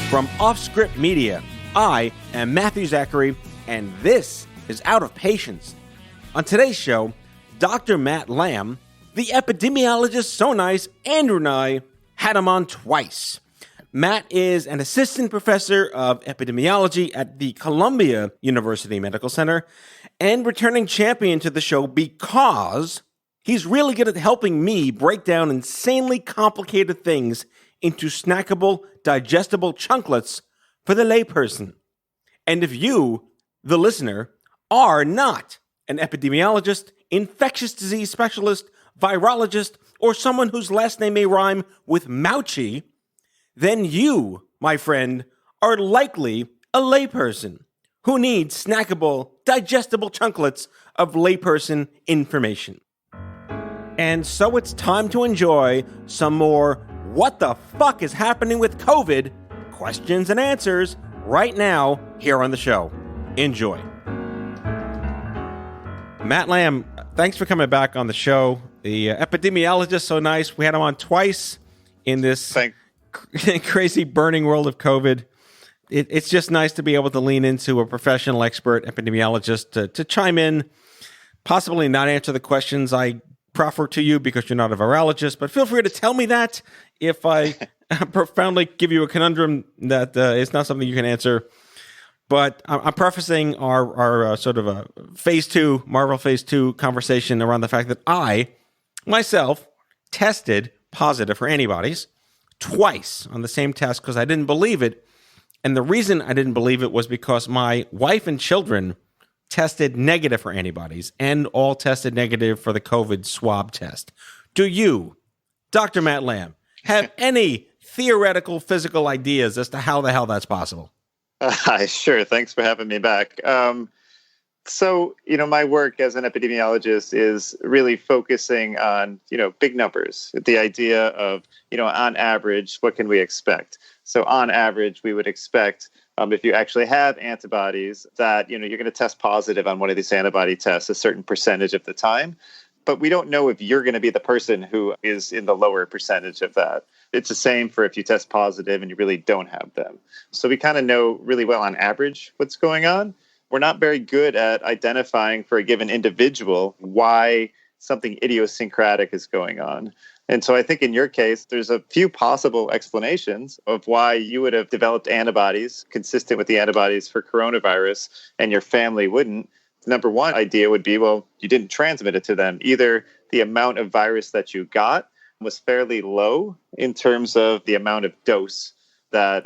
From OffScrip Media, I am Matthew Zachary, and this is Out of Patience. On today's show, Dr. Matt Lamb, the epidemiologist so nice, Andrew and I had him on twice. Matt is an assistant professor of epidemiology at the Columbia University Medical Center and returning champion to the show because he's really good at helping me break down insanely complicated things into snackable, digestible chunklets for the layperson. And if you, the listener, are not an epidemiologist, infectious disease specialist, virologist, or someone whose last name may rhyme with Mouchy, then you, my friend, are likely a layperson who needs snackable, digestible chunklets of layperson information. And so it's time to enjoy some more what the fuck is happening with COVID questions and answers right now here on the show. Enjoy. Matt Lamb, thanks for coming back on the show. The epidemiologist, so nice. We had him on twice in this crazy burning world of COVID. It's just nice to be able to lean into a professional expert epidemiologist to chime in, possibly not answer the questions I proffer to you because you're not a virologist, but feel free to tell me that if I profoundly give you a conundrum that is not something you can answer. But I'm prefacing our sort of a Marvel Phase 2 conversation around the fact that I, myself, tested positive for antibodies twice on the same test because I didn't believe it. And the reason I didn't believe it was because my wife and children tested negative for antibodies and all tested negative for the COVID swab test. Do you, Dr. Matt Lamb, have any theoretical physical ideas as to how the hell that's possible? Sure. Thanks for having me back. So, my work as an epidemiologist is really focusing on, big numbers, the idea of, on average, what can we expect? So on average, we would expect if you actually have antibodies that, you're going to test positive on one of these antibody tests a certain percentage of the time. But we don't know if you're going to be the person who is in the lower percentage of that. It's the same for if you test positive and you really don't have them. So we kind of know really well on average what's going on. We're not very good at identifying for a given individual why something idiosyncratic is going on. And so I think in your case, there's a few possible explanations of why you would have developed antibodies consistent with the antibodies for coronavirus and your family wouldn't. Number one idea would be, well, you didn't transmit it to them. Either the amount of virus that you got was fairly low in terms of the amount of dose that,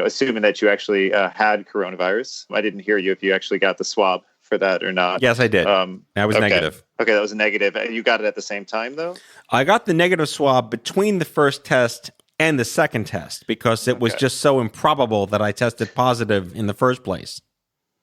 assuming that you actually had coronavirus. I didn't hear you if you actually got the swab for that or not. Yes, I did. That was negative. Okay, that was a negative. And you got it at the same time, though? I got the negative swab between the first test and the second test because it was just so improbable that I tested positive in the first place.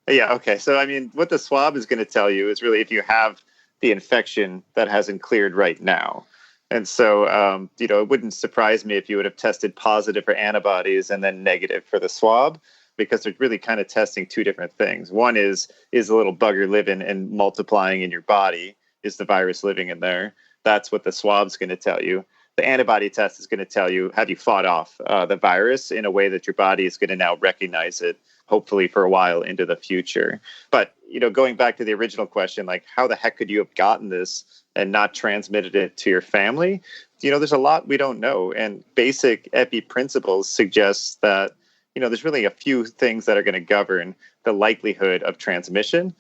Yeah, okay. So, what the swab is going to tell you is really if you have the infection that hasn't cleared right now. And so, it wouldn't surprise me if you would have tested positive for antibodies and then negative for the swab, because they're really kind of testing two different things. One is a little bugger living and multiplying in your body? Is the virus living in there? That's what the swab's going to tell you. The antibody test is going to tell you, have you fought off the virus in a way that your body is going to now recognize it, hopefully for a while into the future. But, going back to the original question, like how the heck could you have gotten this and not transmitted it to your family? There's a lot we don't know. And basic epi principles suggest that, there's really a few things that are going to govern the likelihood of transmission.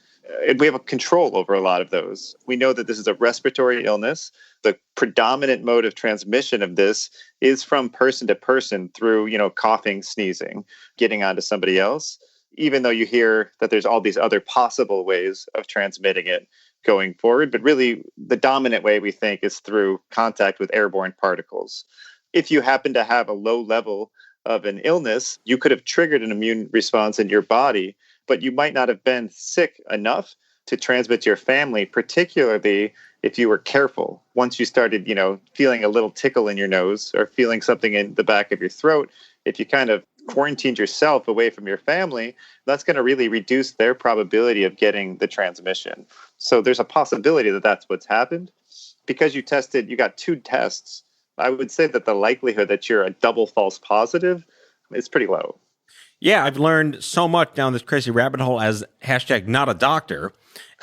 And we have a control over a lot of those. We know that this is a respiratory illness. The predominant mode of transmission of this is from person to person through, coughing, sneezing, getting onto somebody else, even though you hear that there's all these other possible ways of transmitting it going forward. But really, the dominant way we think is through contact with airborne particles. If you happen to have a low level of an illness, you could have triggered an immune response in your body, but you might not have been sick enough to transmit to your family, particularly if you were careful. Once you started, feeling a little tickle in your nose or feeling something in the back of your throat, if you kind of quarantined yourself away from your family, that's going to really reduce their probability of getting the transmission. So there's a possibility that that's what's happened. Because you got two tests, I would say that the likelihood that you're a double false positive is pretty low. Yeah, I've learned so much down this crazy rabbit hole as hashtag not a doctor.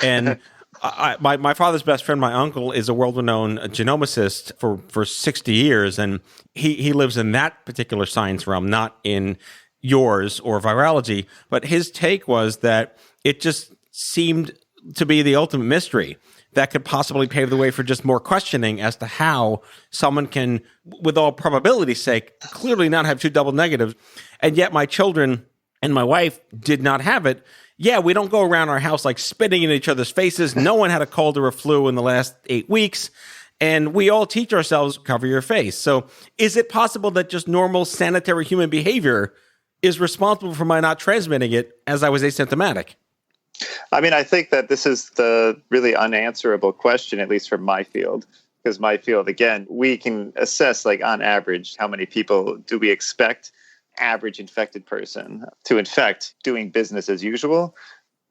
And my father's best friend, my uncle, is a world-renowned genomicist for 60 years. And he lives in that particular science realm, not in yours or virology. But his take was that it just seemed to be the ultimate mystery that could possibly pave the way for just more questioning as to how someone can, with all probability's sake, clearly not have two double negatives. And yet my children and my wife did not have it. Yeah, we don't go around our house like spitting in each other's faces. No one had a cold or a flu in the last 8 weeks. And we all teach ourselves, cover your face. So is it possible that just normal sanitary human behavior is responsible for my not transmitting it as I was asymptomatic? I mean, I think that this is the really unanswerable question, at least from my field, because my field, again, we can assess, like, on average, how many people do we expect average infected person to infect doing business as usual,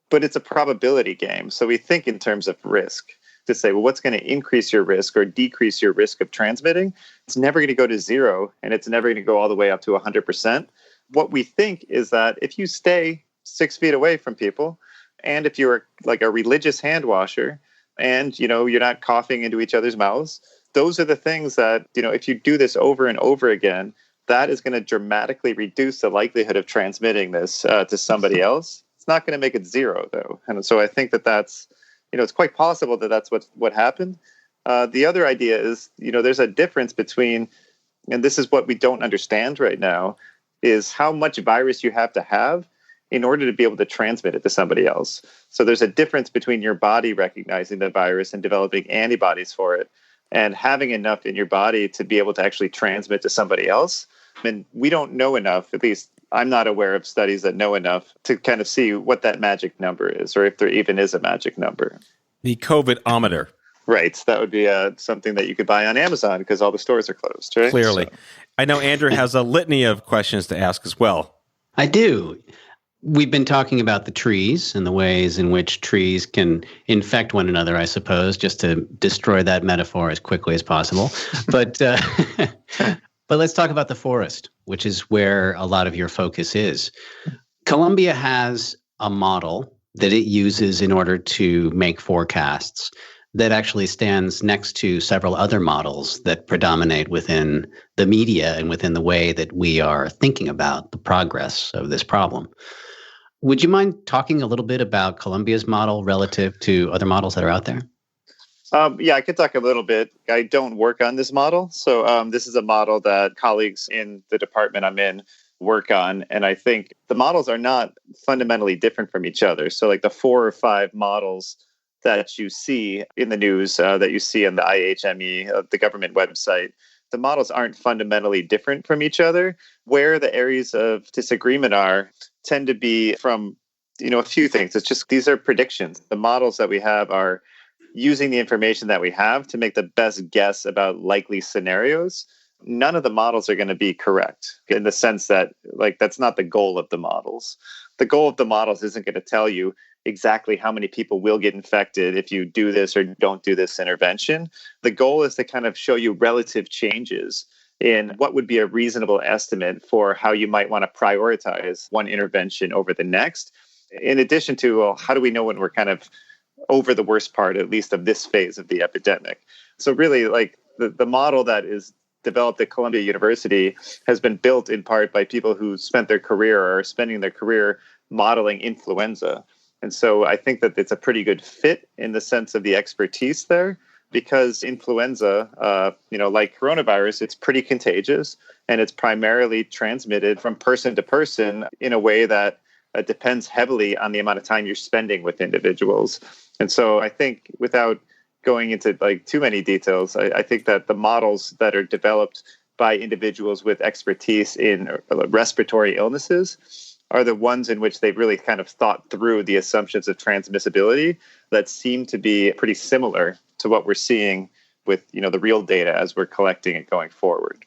but it's a probability game. So we think in terms of risk to say, well, what's going to increase your risk or decrease your risk of transmitting? It's never going to go to zero, and it's never going to go all the way up to 100%. What we think is that if you stay 6 feet away from people, and if you're like a religious hand washer and, you're not coughing into each other's mouths, those are the things that, if you do this over and over again, that is going to dramatically reduce the likelihood of transmitting this to somebody else. It's not going to make it zero, though. And so I think that that's, it's quite possible that that's what happened. The other idea is, there's a difference between, and this is what we don't understand right now, is how much virus you have to have in order to be able to transmit it to somebody else. So there's a difference between your body recognizing the virus and developing antibodies for it and having enough in your body to be able to actually transmit to somebody else. And we don't know enough, at least I'm not aware of studies that know enough to kind of see what that magic number is, or if there even is a magic number. The COVID-ometer. Right. That would be something that you could buy on Amazon because all the stores are closed, right? Clearly. So. I know Andrew has a litany of questions to ask as well. I do. We've been talking about the trees and the ways in which trees can infect one another, I suppose, just to destroy that metaphor as quickly as possible. But but let's talk about the forest, which is where a lot of your focus is. Columbia has a model that it uses in order to make forecasts that actually stands next to several other models that predominate within the media and within the way that we are thinking about the progress of this problem. Would you mind talking a little bit about Columbia's model relative to other models that are out there? Yeah, I could talk a little bit. I don't work on this model. So this is a model that colleagues in the department I'm in work on. And I think the models are not fundamentally different from each other. So like the 4 or 5 models that you see in the news, that you see on the IHME, the government website, the models aren't fundamentally different from each other. Where the areas of disagreement tend to be from, a few things. It's just, these are predictions. The models that we have are using the information that we have to make the best guess about likely scenarios. None of the models are going to be correct in the sense that, like, that's not the goal of the models. The goal of the models isn't going to tell you exactly how many people will get infected if you do this or don't do this intervention. The goal is to kind of show you relative changes in what would be a reasonable estimate for how you might want to prioritize one intervention over the next. In addition to, well, how do we know when we're kind of over the worst part, at least of this phase of the epidemic? So really, like, the model that is developed at Columbia University has been built in part by people who spent their career or are spending their career modeling influenza. And so I think that it's a pretty good fit in the sense of the expertise there, because influenza, like coronavirus, it's pretty contagious and it's primarily transmitted from person to person in a way that depends heavily on the amount of time you're spending with individuals. And so I think, without going into like too many details, I think that the models that are developed by individuals with expertise in respiratory illnesses are the ones in which they've really kind of thought through the assumptions of transmissibility that seem to be pretty similar to what we're seeing with, the real data as we're collecting it going forward.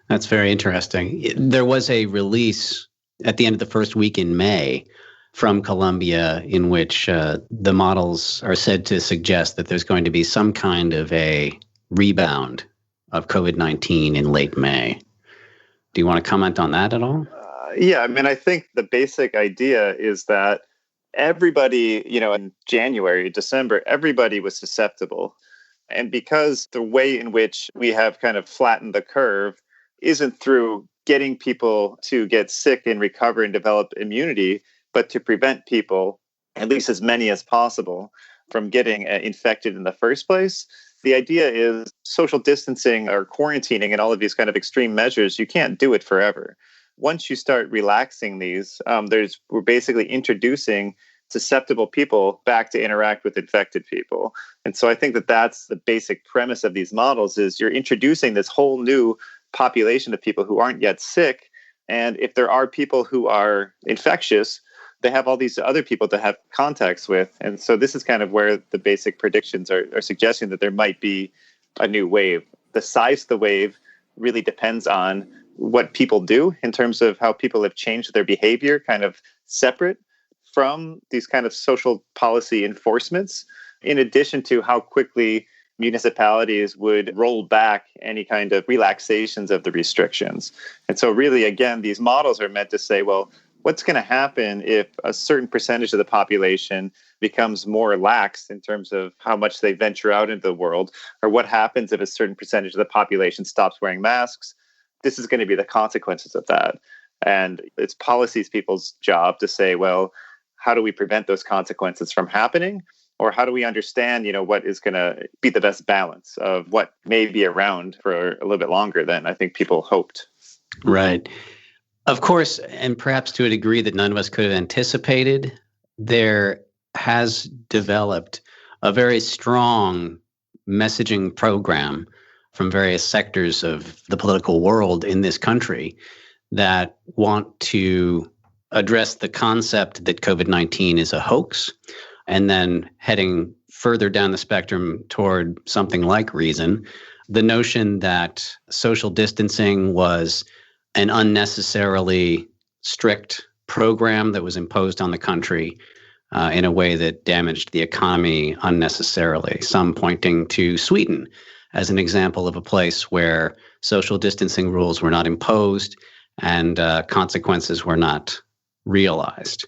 That's very interesting. There was a release at the end of the first week in May from Columbia in which the models are said to suggest that there's going to be some kind of a rebound of COVID-19 in late May. Do you want to comment on that at all? Yeah, I mean, I think the basic idea is that everybody, in January, December, everybody was susceptible. And because the way in which we have kind of flattened the curve isn't through getting people to get sick and recover and develop immunity, but to prevent people, at least as many as possible, from getting infected in the first place. The idea is social distancing or quarantining and all of these kind of extreme measures, you can't do it forever. Once you start relaxing these, we're basically introducing susceptible people back to interact with infected people. And so I think that that's the basic premise of these models is you're introducing this whole new population of people who aren't yet sick. And if there are people who are infectious, they have all these other people to have contacts with. And so this is kind of where the basic predictions are suggesting that there might be a new wave. The size of the wave really depends on what people do in terms of how people have changed their behavior, kind of separate from these kind of social policy enforcements, in addition to how quickly municipalities would roll back any kind of relaxations of the restrictions. And so really, again, these models are meant to say, well, what's going to happen if a certain percentage of the population becomes more lax in terms of how much they venture out into the world? Or what happens if a certain percentage of the population stops wearing masks? This is going to be the consequences of that. And it's policies people's job to say, well, how do we prevent those consequences from happening? Or how do we understand, what is going to be the best balance of what may be around for a little bit longer than I think people hoped? Right. Of course, and perhaps to a degree that none of us could have anticipated, there has developed a very strong messaging program from various sectors of the political world in this country that want to address the concept that COVID-19 is a hoax, and then heading further down the spectrum toward something like reason, the notion that social distancing was an unnecessarily strict program that was imposed on the country in a way that damaged the economy unnecessarily, some pointing to Sweden as an example of a place where social distancing rules were not imposed and consequences were not realized.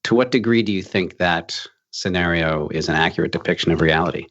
To what degree do you think that scenario is an accurate depiction of reality?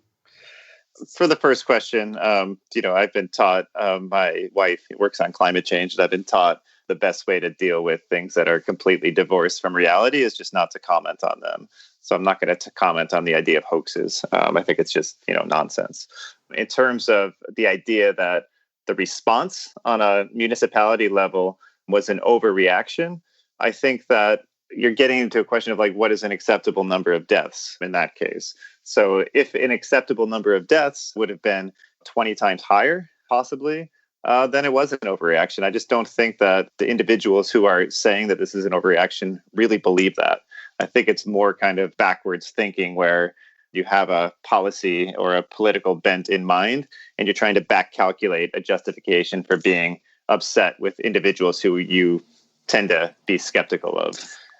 For the first question, I've been taught, my wife works on climate change, and I've been taught the best way to deal with things that are completely divorced from reality is just not to comment on them. So I'm not going to comment on the idea of hoaxes. I think it's just, nonsense. In terms of the idea that the response on a municipality level was an overreaction, I think that you're getting into a question of what is an acceptable number of deaths in that case. So if an acceptable number of deaths would have been 20 times higher, possibly, then it was an overreaction. I just don't think that the individuals who are saying that this is an overreaction really believe that. I think it's more kind of backwards thinking where you have a policy or a political bent in mind, and you're trying to back calculate a justification for being upset with individuals who you tend to be skeptical of.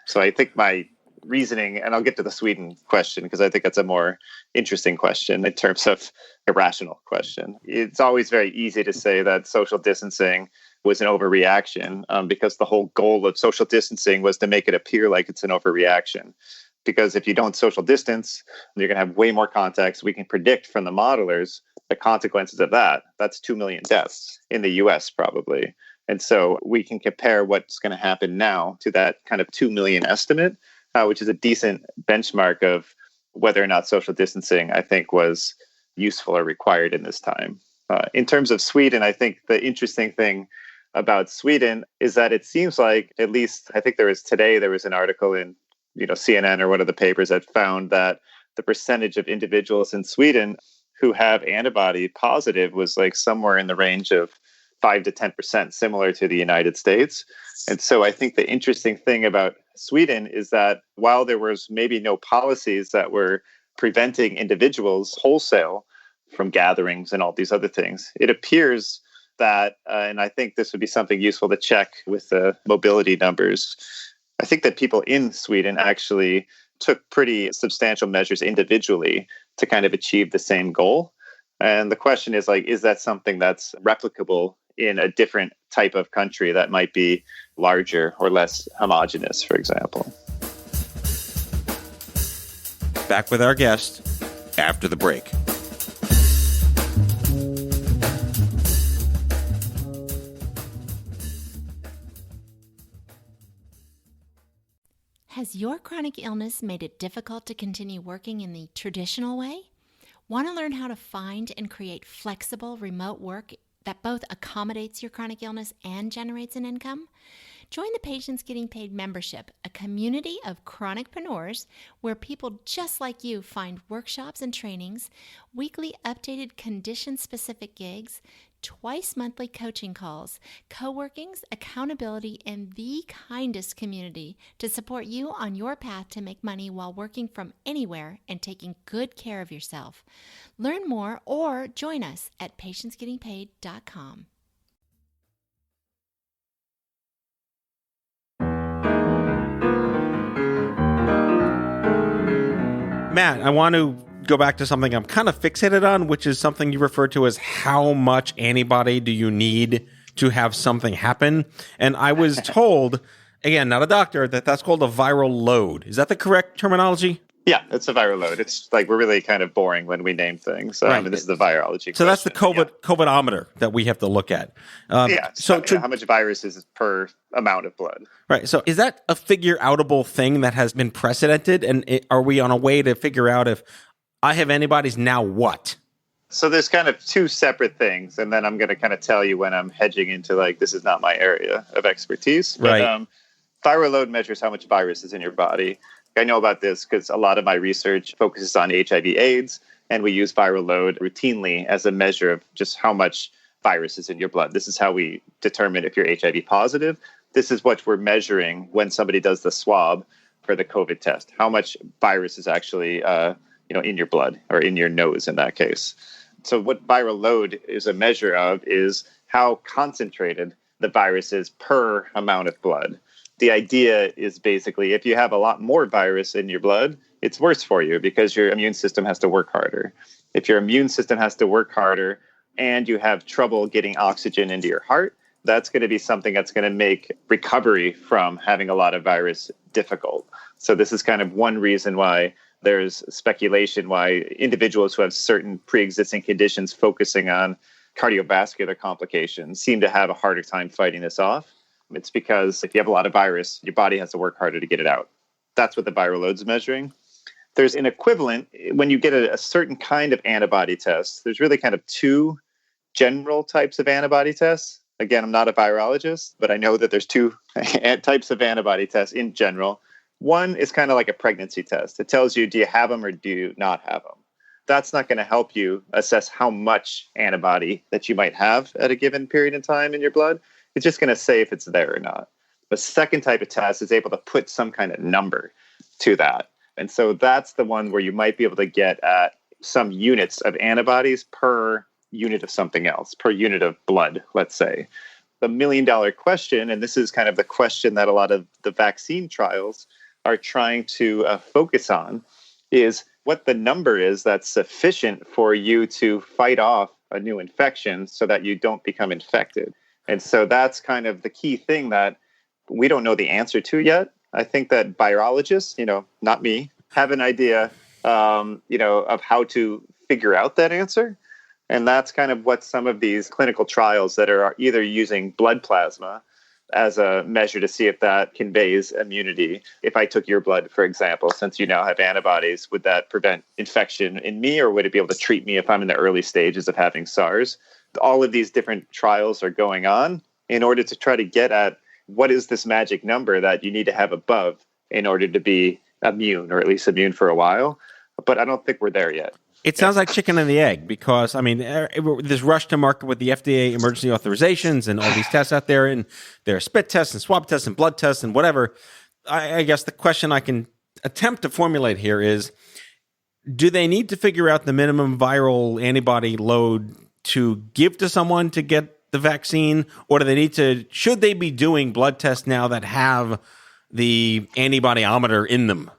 So I think my reasoning, and I'll get to the Sweden question because I think that's a more interesting question in terms of a rational question. It's always very easy to say that social distancing was an overreaction because the whole goal of social distancing was to make it appear like it's an overreaction. Because if you don't social distance, you're going to have way more contacts. We can predict from the modelers the consequences of that. That's 2 million deaths in the US probably. And so we can compare what's going to happen now to that kind of 2 million estimate, which is a decent benchmark of whether or not social distancing, I think, was useful or required in this time. In terms of Sweden, I think the interesting thing about Sweden is that it seems like, at least I think there was an article in CNN or one of the papers that found that the percentage of individuals in Sweden who have antibody positive was somewhere in the range of 5 to 10%, similar to the United States. And so I think the interesting thing about Sweden is that while there was maybe no policies that were preventing individuals wholesale from gatherings and all these other things, it appears that, and I think this would be something useful to check with the mobility numbers, I think that people in Sweden actually took pretty substantial measures individually to kind of achieve the same goal. And the question is is that something that's replicable in a different type of country that might be larger or less homogeneous, for example. Back with our guest after the break. Has your chronic illness made it difficult to continue working in the traditional way? Want to learn how to find and create flexible remote work that both accommodates your chronic illness and generates an income? Join the Patients Getting Paid membership, a community of chronicpreneurs where people just like you find workshops and trainings, weekly updated condition-specific gigs, twice monthly coaching calls, co-workings, accountability, and the kindest community to support you on your path to make money while working from anywhere and taking good care of yourself. Learn more or join us at patientsgettingpaid.com. Matt, I want to go back to something I'm kind of fixated on, which is something you referred to as how much antibody do you need to have something happen? And I was told, again, not a doctor, that that's called a viral load. Is that the correct terminology? Yeah, it's a viral load. It's like we're really kind of boring when we name things. Right. And this is the virology. So that's the COVIDometer that we have to look at. So how much virus is per amount of blood? Right. So is that a figure-outable thing that has been precedented? And are we on a way to figure out if I have antibodies, now what? So there's kind of two separate things. And then I'm going to kind of tell you when I'm hedging into like, this is not my area of expertise. But, right. Viral load measures how much virus is in your body. I know about this because a lot of my research focuses on HIV/AIDS, and we use viral load routinely as a measure of just how much virus is in your blood. This is how we determine if you're HIV positive. This is what we're measuring when somebody does the swab for the COVID test. How much virus is actually in your blood or in your nose in that case. So what viral load is a measure of is how concentrated the virus is per amount of blood. The idea is basically if you have a lot more virus in your blood, it's worse for you because your immune system has to work harder. If your immune system has to work harder and you have trouble getting oxygen into your heart, that's going to be something that's going to make recovery from having a lot of virus difficult. So this is kind of one reason why there's speculation why individuals who have certain pre-existing conditions focusing on cardiovascular complications seem to have a harder time fighting this off. It's because if you have a lot of virus, your body has to work harder to get it out. That's what the viral load's measuring. There's an equivalent when you get a certain kind of antibody test. There's really kind of two general types of antibody tests. Again, I'm not a virologist, but I know that there's two types of antibody tests in general. One is kind of like a pregnancy test. It tells you, do you have them or do you not have them? That's not going to help you assess how much antibody that you might have at a given period in time in your blood. It's just going to say if it's there or not. The second type of test is able to put some kind of number to that. And so that's the one where you might be able to get at some units of antibodies per unit of something else, per unit of blood, let's say. The $1 million question, and this is kind of the question that a lot of the vaccine trials are trying to focus on, is what the number is that's sufficient for you to fight off a new infection so that you don't become infected. And so that's kind of the key thing that we don't know the answer to yet. I think that virologists, not me, have an idea, of how to figure out that answer. And that's kind of what some of these clinical trials that are either using blood plasma as a measure to see if that conveys immunity. If I took your blood, for example, since you now have antibodies, would that prevent infection in me, or would it be able to treat me if I'm in the early stages of having SARS? All of these different trials are going on in order to try to get at what is this magic number that you need to have above in order to be immune, or at least immune for a while. But I don't think we're there yet. It sounds like chicken and the egg because, this rush to market with the FDA emergency authorizations and all these tests out there, and there are spit tests and swab tests and blood tests and whatever. I guess the question I can attempt to formulate here is, do they need to figure out the minimum viral antibody load to give to someone to get the vaccine, or should they be doing blood tests now that have the antibodyometer in them?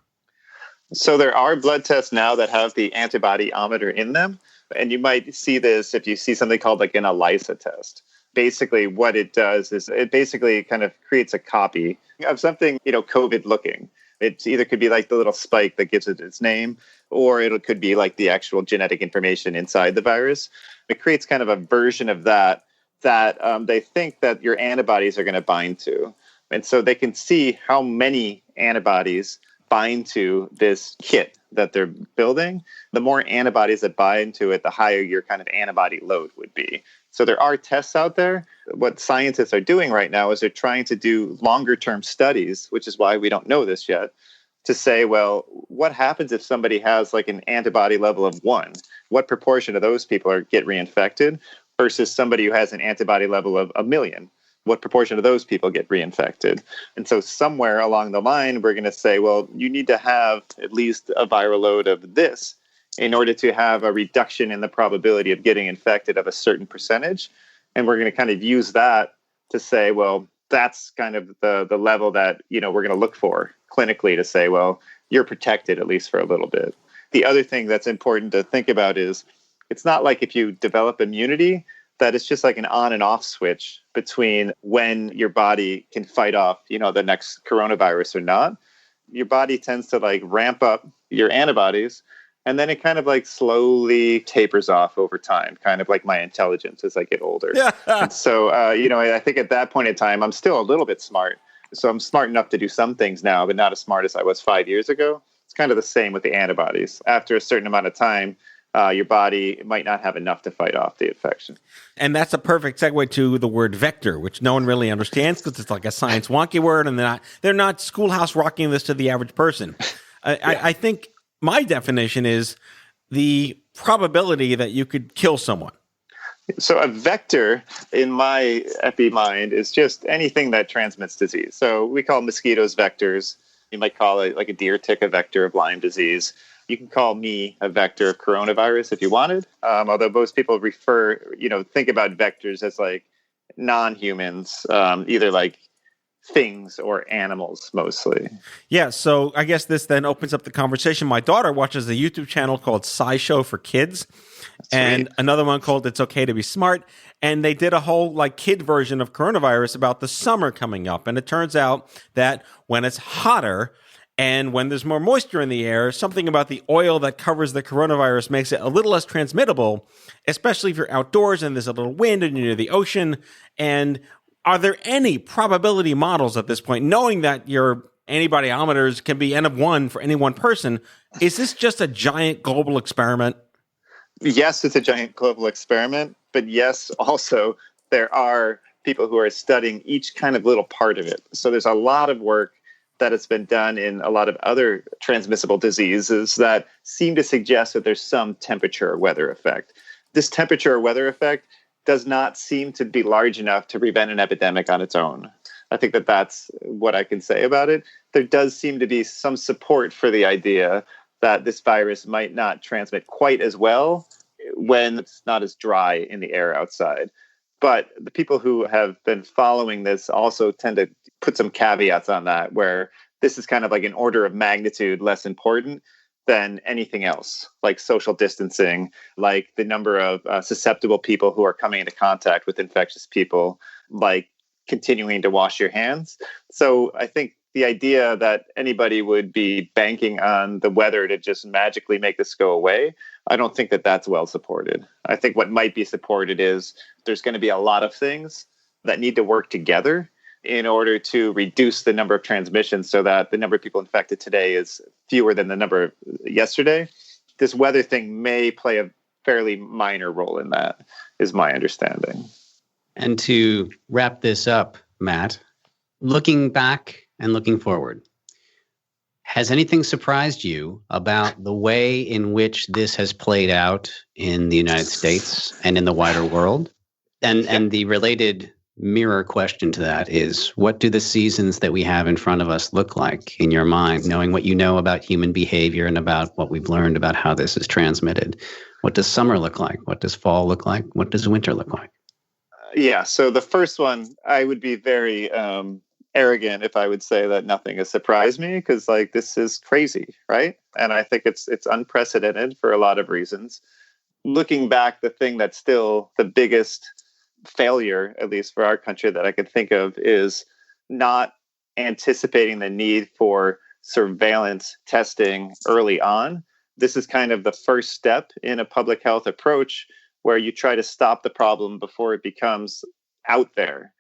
So there are blood tests now that have the antibodyometer in them. And you might see this if you see something called like an ELISA test. basically what it does is it basically kind of creates a copy of something, COVID looking. It either could be like the little spike that gives it its name, or it could be like the actual genetic information inside the virus. It creates kind of a version of that they think that your antibodies are going to bind to. And so they can see how many antibodies bind to this kit that they're building. The more antibodies that bind to it, the higher your kind of antibody load would be. So there are tests out there. What scientists are doing right now is they're trying to do longer term studies, which is why we don't know this yet, to say, well, what happens if somebody has like an antibody level of 1? What proportion of those people get reinfected versus somebody who has an antibody level of 1 million? What proportion of those people get reinfected? And so somewhere along the line, we're going to say, well, you need to have at least a viral load of this in order to have a reduction in the probability of getting infected of a certain percentage. And we're going to kind of use that to say, well, that's kind of the level that, we're going to look for clinically to say, well, you're protected at least for a little bit. The other thing that's important to think about is it's not like if you develop immunity, that it's just like an on and off switch between when your body can fight off, the next coronavirus or not. Your body tends to like ramp up your antibodies, and then it kind of like slowly tapers off over time, kind of like my intelligence as I get older. Yeah. And so, I think at that point in time, I'm still a little bit smart. So I'm smart enough to do some things now, but not as smart as I was 5 years ago. It's kind of the same with the antibodies. After a certain amount of time, your body might not have enough to fight off the infection. And that's a perfect segue to the word vector, which no one really understands because it's like a science wonky word, and they're not schoolhouse rocking this to the average person. I think my definition is the probability that you could kill someone. So a vector in my epi mind is just anything that transmits disease. So we call mosquitoes vectors. You might call it like a deer tick a vector of Lyme disease. You can call me a vector of coronavirus if you wanted. Although most people think about vectors as like non-humans, either like things or animals mostly. Yeah, so I guess this then opens up the conversation. My daughter watches a YouTube channel called SciShow for Kids. And another one called It's Okay to Be Smart. And they did a whole like kid version of coronavirus about the summer coming up. And it turns out that when it's hotter and when there's more moisture in the air, something about the oil that covers the coronavirus makes it a little less transmittable, especially if you're outdoors and there's a little wind and you're near the ocean. And are there any probability models at this point, knowing that your antibodyometers can be N of 1 for any one person? Is this just a giant global experiment? Yes, it's a giant global experiment, but yes, also there are people who are studying each kind of little part of it. So there's a lot of work that has been done in a lot of other transmissible diseases that seem to suggest that there's some temperature or weather effect. This temperature or weather effect does not seem to be large enough to prevent an epidemic on its own. I think that that's what I can say about it. There does seem to be some support for the idea that this virus might not transmit quite as well when it's not as dry in the air outside. But the people who have been following this also tend to put some caveats on that, where this is kind of like an order of magnitude less important than anything else, like social distancing, like the number of susceptible people who are coming into contact with infectious people, like continuing to wash your hands. So I think the idea that anybody would be banking on the weather to just magically make this go away, I don't think that that's well supported. I think what might be supported is there's going to be a lot of things that need to work together in order to reduce the number of transmissions so that the number of people infected today is fewer than the number yesterday. This weather thing may play a fairly minor role in that, is my understanding. And to wrap this up, Matt, looking back and looking forward, has anything surprised you about the way in which this has played out in the United States and in the wider world? And the related mirror question to that is, what do the seasons that we have in front of us look like in your mind, knowing what you know about human behavior and about what we've learned about how this is transmitted? What does summer look like? What does fall look like? What does winter look like? So the first one, I would be very arrogant if I would say that nothing has surprised me, because like this is crazy, right? And I think it's unprecedented for a lot of reasons. Looking back, the thing that's still the biggest failure, at least for our country, that I could think of is not anticipating the need for surveillance testing early on. This is kind of the first step in a public health approach where you try to stop the problem before it becomes out there.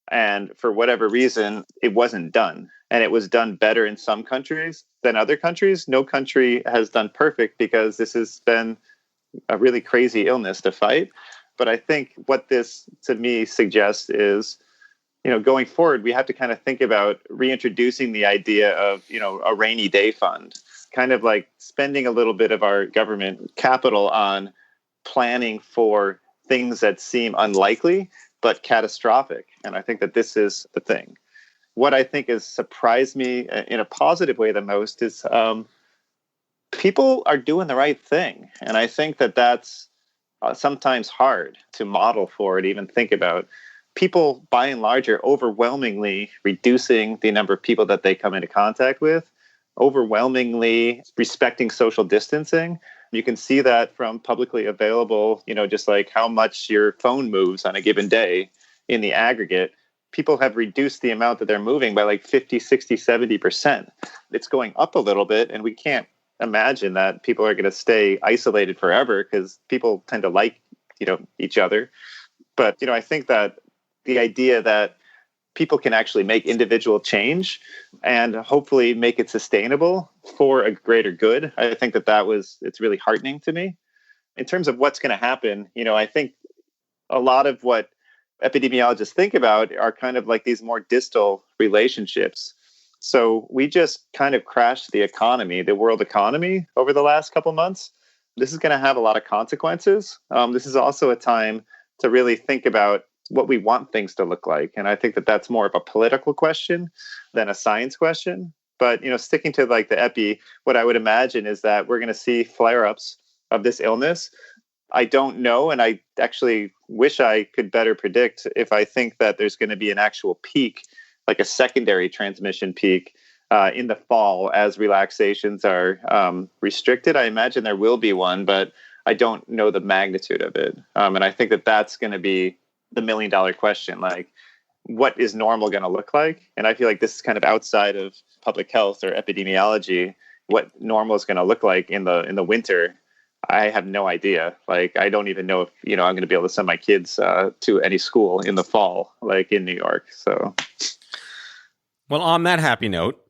And for whatever reason, it wasn't done. And it was done better in some countries than other countries. No country has done perfect because this has been a really crazy illness to fight. But I think what this, to me, suggests is, going forward, we have to kind of think about reintroducing the idea of, a rainy day fund, kind of like spending a little bit of our government capital on planning for things that seem unlikely but catastrophic. And I think that this is the thing. What I think has surprised me in a positive way the most is people are doing the right thing. And I think that that's sometimes hard to model for, to even think about. People, by and large, are overwhelmingly reducing the number of people that they come into contact with, overwhelmingly respecting social distancing. You can see that from publicly available, just like how much your phone moves on a given day in the aggregate. People have reduced the amount that they're moving by like 50, 60, 70%. It's going up a little bit, and we can't imagine that people are going to stay isolated forever because people tend to like, each other. But, I think that the idea that people can actually make individual change and hopefully make it sustainable for a greater good, I think it's really heartening to me. In terms of what's going to happen, I think a lot of what epidemiologists think about are kind of like these more distal relationships. So we just kind of crashed the economy, the world economy, over the last couple months. This is going to have a lot of consequences. This is also a time to really think about what we want things to look like. And I think that that's more of a political question than a science question. But, sticking to like the epi, what I would imagine is that we're going to see flare-ups of this illness. I don't know, and I actually wish I could better predict if I think that there's going to be an actual peak, like a secondary transmission peak in the fall as relaxations are restricted. I imagine there will be one, but I don't know the magnitude of it. And I think that that's going to be the $1 million question, like what is normal going to look like? And I feel like this is kind of outside of public health or epidemiology. What normal is going to look like in the winter, I have no idea. Like, I don't even know if, I'm going to be able to send my kids to any school in the fall, like in New York. So, well, on that happy note,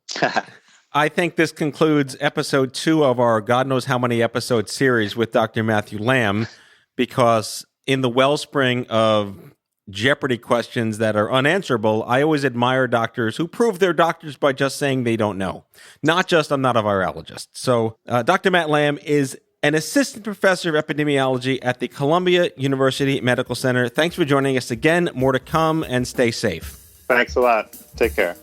I think this concludes episode 2 of our God knows how many episode series with Dr. Matthew Lamb, because in the wellspring of Jeopardy questions that are unanswerable, I always admire doctors who prove they're doctors by just saying they don't know. Not just, I'm not a virologist. So Dr. Matt Lamb is an assistant professor of epidemiology at the Columbia University Medical Center. Thanks for joining us again. More to come, and stay safe. Thanks a lot. Take care.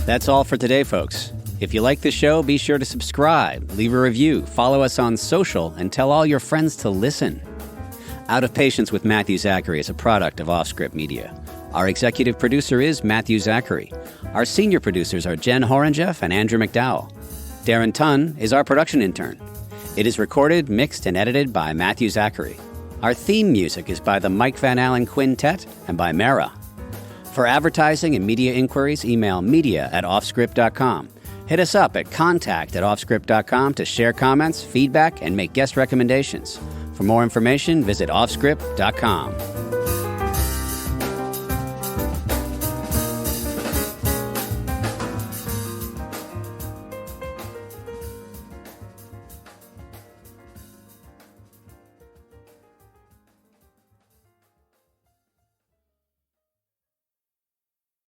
That's all for today, folks. If you like the show, be sure to subscribe, leave a review, follow us on social, and tell all your friends to listen. Out of Patience with Matthew Zachary is a product of OffScrip Media. Our executive producer is Matthew Zachary. Our senior producers are Jen Horangeff and Andrew McDowell. Darren Tunn is our production intern. It is recorded, mixed, and edited by Matthew Zachary. Our theme music is by the Mike Van Allen Quintet and by Mara. For advertising and media inquiries, email media@offscrip.com. Hit us up at contact@offscrip.com to share comments, feedback, and make guest recommendations. For more information, visit offscrip.com.